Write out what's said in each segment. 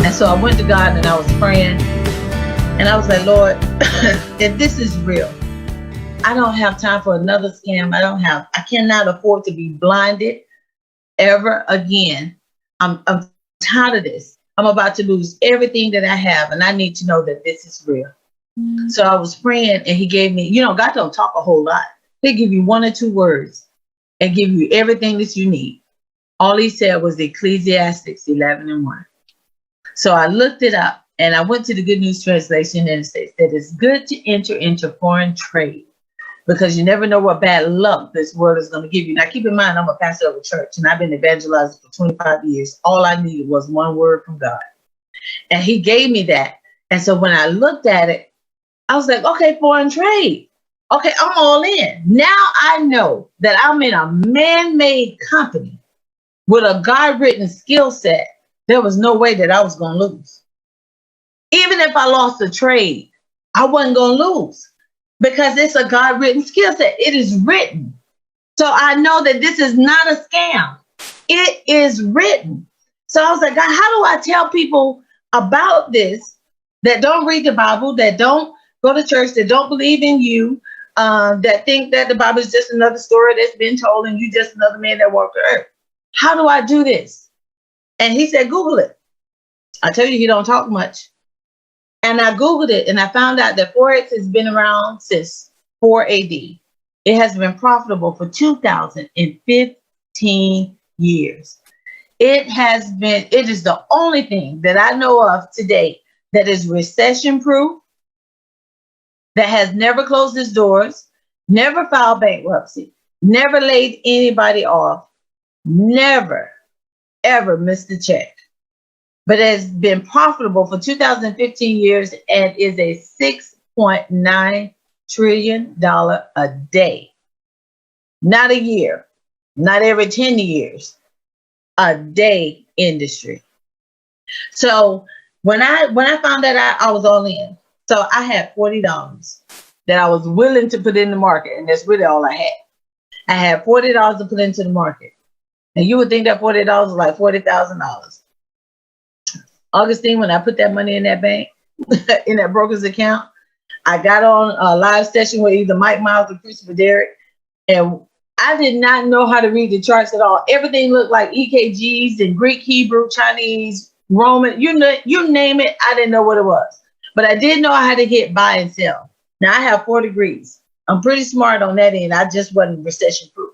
And so I went to God and I was praying. And I was like, Lord, if this is real, I don't have time for another scam. I cannot afford to be blinded ever again. I'm tired of this. I'm about to lose everything that I have, and I need to know that this is real. So I was praying, and he gave me, God don't talk a whole lot. He'll give you 1 or 2 words and give you everything that you need. All he said was Ecclesiastes 11:1. So I looked it up, and I went to the Good News Translation, and it says that it's good to enter into foreign trade because you never know what bad luck this world is going to give you. Now, keep in mind, I'm a pastor of a church, and I've been evangelizing for 25 years. All I needed was 1 word from God, and he gave me that. And so when I looked at it, I was like, okay, foreign trade. Okay, I'm all in. Now I know that I'm in a man-made company with a God-written skill set. There was no way that I was going to lose. Even if I lost the trade, I wasn't going to lose because it's a God-written skill set. It is written. So I know that this is not a scam. It is written. So I was like, God, how do I tell people about this that don't read the Bible, that don't go to church, that don't believe in you, that think that the Bible is just another story that's been told and you just another man that walked the earth? How do I do this? And he said, Google it. I tell you, he don't talk much. And I Googled it and I found out that Forex has been around since 4 AD. It has been profitable for 2015 years. It is the only thing that I know of today that is recession proof, that has never closed its doors, never filed bankruptcy, never laid anybody off, never, ever missed a check, but has been profitable for 2015 years and is a $6.9 trillion a day. Not a year, not every 10 years, a day industry. So when I found that out, I was all in. So I had $40 that I was willing to put in the market, and that's really all I had. I had $40 to put into the market. And you would think that $40 was like $40,000. Augustine, when I put that money in that bank, in that broker's account, I got on a live session with either Mike Miles or Christopher Derrick, and I did not know how to read the charts at all. Everything looked like EKGs and Greek, Hebrew, Chinese, Roman, you name it, I didn't know what it was. But I did know I had to hit buy and sell. Now I have 4 degrees. I'm pretty smart on that end. I just wasn't recession proof.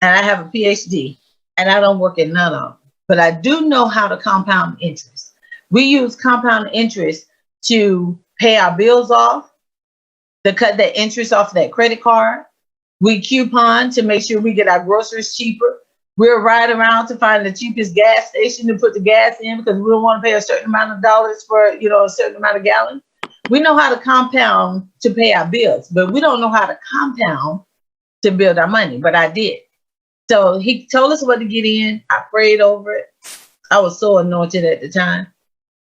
And I have a PhD. And I don't work in none of them. But I do know how to compound interest. We use compound interest to pay our bills off, to cut that interest off that credit card. We coupon to make sure we get our groceries cheaper. We'll ride around to find the cheapest gas station to put the gas in because we don't want to pay a certain amount of dollars for, a certain amount of gallons. We know how to compound to pay our bills, but we don't know how to compound to build our money. But I did. So he told us what to get in. I prayed over it. I was so anointed at the time.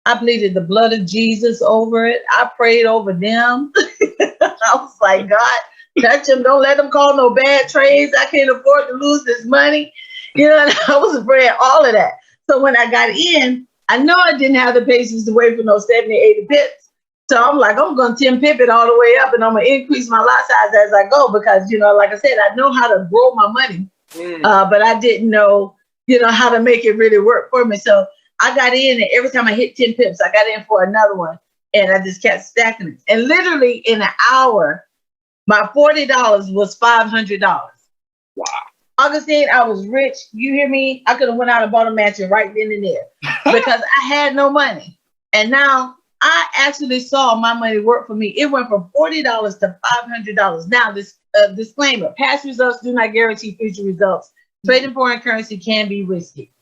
I pleaded the blood of Jesus over it. I prayed over them. I was like, God, touch them. Don't let them call no bad trades. I can't afford to lose this money. And I was praying all of that. So when I got in, I know I didn't have the patience to wait for no 70, 80 pips. So I'm like, I'm going to 10 pip it all the way up and I'm going to increase my lot size as I go because, like I said, I know how to grow my money. But I didn't know, how to make it really work for me. So I got in and every time I hit 10 pips, I got in for another one and I just kept stacking it. And literally in an hour, my $40 was $500. Wow. Augustine, I was rich. You hear me? I could have went out and bought a mansion right then and there because I had no money. And now I actually saw my money work for me. It went from $40 to $500. Now, this disclaimer, past results do not guarantee future results. Trading foreign currency can be risky.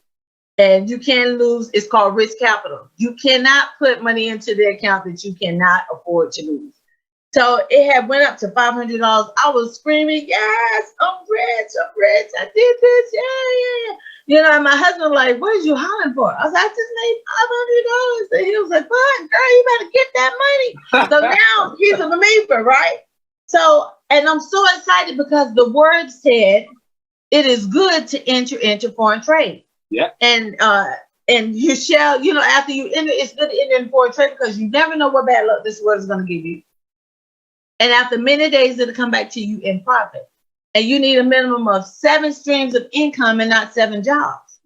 And you can lose. It's called risk capital. You cannot put money into the account that you cannot afford to lose. So it had went up to $500. I was screaming, yes, I'm rich. I did this, yeah. And my husband was like, what is you hollering for? I was like, I just made $500. And he was like, what, girl, you better get that money. So now he's a believer, right? So, and I'm so excited because the word said it is good to enter into foreign trade. Yeah. And And you shall, after you enter, it's good to enter in for a trade because you never know what bad luck this world is going to give you. And after many days, it'll come back to you in profit. And you need a minimum of 7 streams of income and not 7 jobs.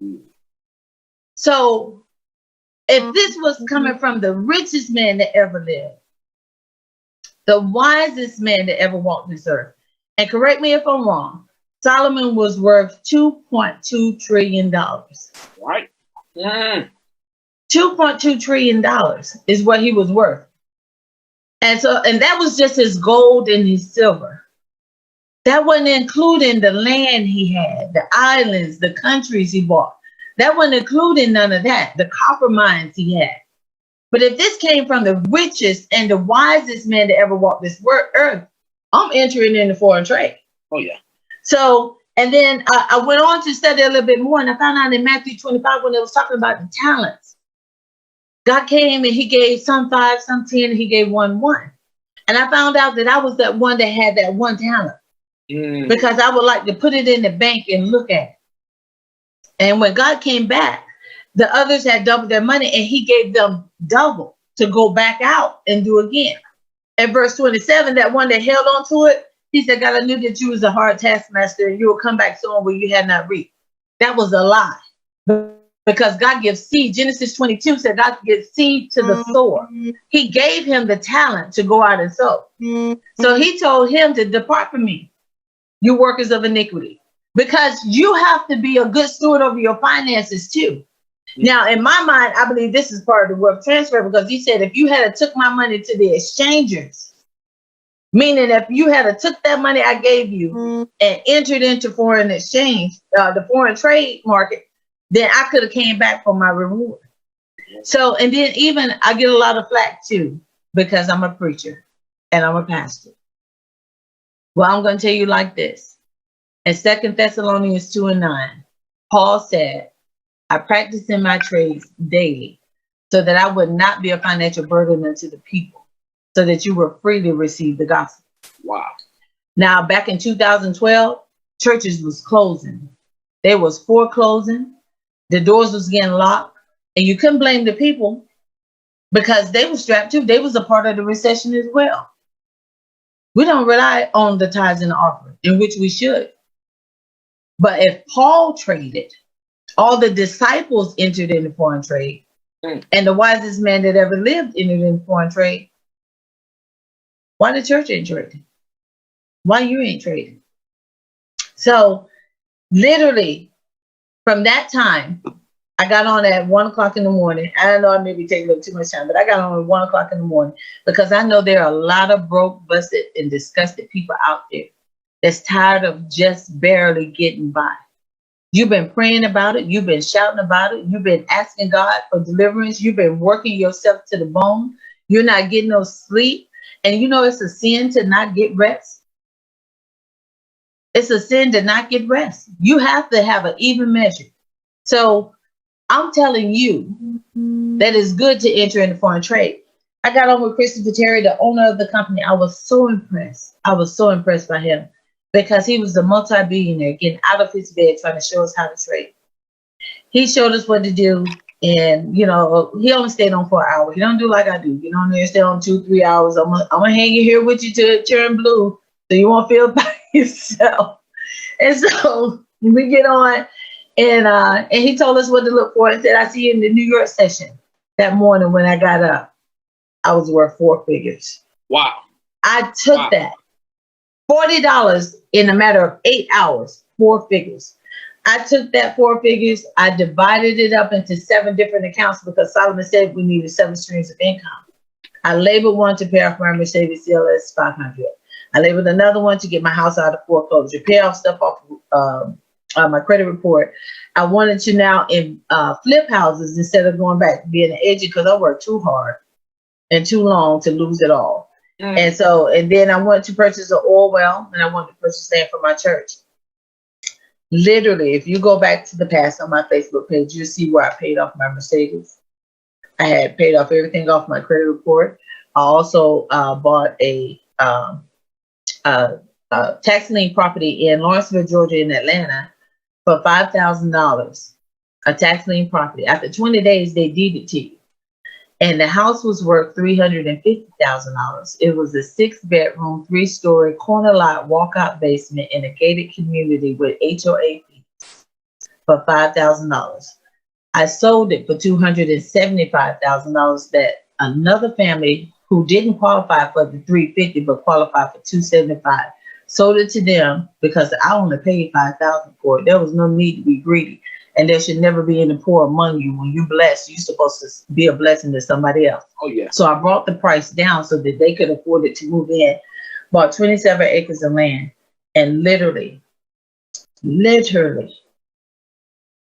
So if this was coming from the richest man that ever lived, the wisest man that ever walked this earth, and correct me if I'm wrong, Solomon was worth $2.2 trillion. Right. $2.2 trillion is what he was worth. And that was just his gold and his silver. That wasn't including the land he had, the islands, the countries he bought. That wasn't including none of that, the copper mines he had. But if this came from the richest and the wisest man that ever walked this earth, I'm entering into foreign trade. Oh, yeah. So, and then I went on to study a little bit more, and I found out in Matthew 25, when it was talking about the talents, God came and he gave some 5, some 10, and he gave one. And I found out that I was that one that had that one talent because I would like to put it in the bank and look at it. And when God came back, the others had doubled their money and he gave them double to go back out and do again. At verse 27, that one that held on to it, he said, God, I knew that you was a hard taskmaster and you will come back sowing where you had not reaped. That was a lie. Because God gives seed. Genesis 22 said God gives seed to the sower. He gave him the talent to go out and sow. So he told him to depart from me, you workers of iniquity. Because you have to be a good steward over your finances too. Now, in my mind, I believe this is part of the wealth transfer because he said, if you had took my money to the exchangers, meaning if you had took that money I gave you and entered into foreign exchange, the foreign trade market, then I could have came back for my reward. So, and then even I get a lot of flack too, because I'm a preacher and I'm a pastor. Well, I'm going to tell you like this. In 2 Thessalonians 2:9, Paul said, I practice in my trades daily so that I would not be a financial burden unto the people, so that you were free to receive the gospel. Wow. Now, back in 2012, churches was closing. They was foreclosing. The doors was getting locked. And you couldn't blame the people because they were strapped too. They was a part of the recession as well. We don't rely on the tithes and the offering, in which we should. But if Paul traded, all the disciples entered into foreign trade, and the wisest man that ever lived entered into foreign trade, why the church ain't trading? Why you ain't trading? So literally from that time, I got on at 1 o'clock in the morning. I don't know, I may be taking up too much time, but I got on at 1 o'clock in the morning because I know there are a lot of broke, busted, and disgusted people out there that's tired of just barely getting by. You've been praying about it. You've been shouting about it. You've been asking God for deliverance. You've been working yourself to the bone. You're not getting no sleep. And you know it's a sin to not get rest. It's a sin to not get rest. You have to have an even measure. So I'm telling you that it's good to enter into foreign trade. I got on with Christopher Terry, the owner of the company. I was so impressed. I was so impressed by him because he was a multi-billionaire getting out of his bed trying to show us how to trade. He showed us what to do. And, you know, he only stayed on for an hour. He don't do like I do. You don't need to stay on 2-3 hours. I'm gonna hang you here with you till it turn blue so you won't feel by yourself. And so we get on and he told us what to look for and said, I see you in the New York session. That morning when I got up, I was worth 4 figures. Wow. I took that. $40 in a matter of 8 hours, 4 figures. I took that 4 figures, I divided it up into 7 different accounts because Solomon said we needed 7 streams of income. I labeled one to pay off my Mercedes CLS 500. I labeled another one to get my house out of foreclosure, pay off stuff off my credit report. I wanted to now flip houses instead of going back to being an agent because I worked too hard and too long to lose it all. And then I wanted to purchase an oil well and I wanted to purchase land for my church. Literally, if you go back to the past on my Facebook page, you'll see where I paid off my Mercedes. I had paid off everything off my credit report. I also bought a tax lien property in Lawrenceville, Georgia, in Atlanta for $5,000. a tax lien property. After 20 days, they deed it to you. And the house was worth $350,000. It was a 6-bedroom, 3-story corner lot, walkout basement in a gated community with HOA fees for $5,000. I sold it for $275,000 that another family who didn't qualify for the $350 but qualified for $275 sold it to them because I only paid $5,000 for it. There was no need to be greedy, and there should never be any poor among you. When you're blessed, you're supposed to be a blessing to somebody else. Oh yeah. So I brought the price down so that they could afford it to move in. Bought 27 acres of land, and literally,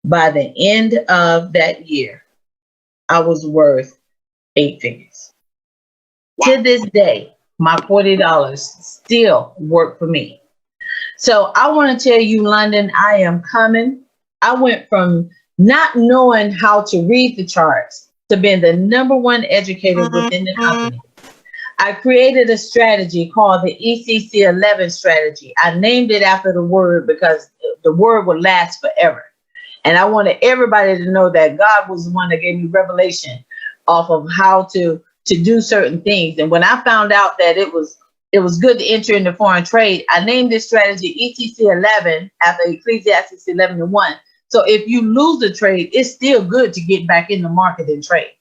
by the end of that year, I was worth 8 figures. Wow. To this day, my $40 still work for me. So I want to tell you, London, I am coming. I went from not knowing how to read the charts to being the #1 educator within the company. I created a strategy called the ECC 11 strategy. I named it after the word because the word will last forever. And I wanted everybody to know that God was the one that gave me revelation off of how to do certain things. And when I found out that it was good to enter into foreign trade, I named this strategy ECC 11 after Ecclesiastes 11:1. So if you lose a trade, it's still good to get back in the market and trade.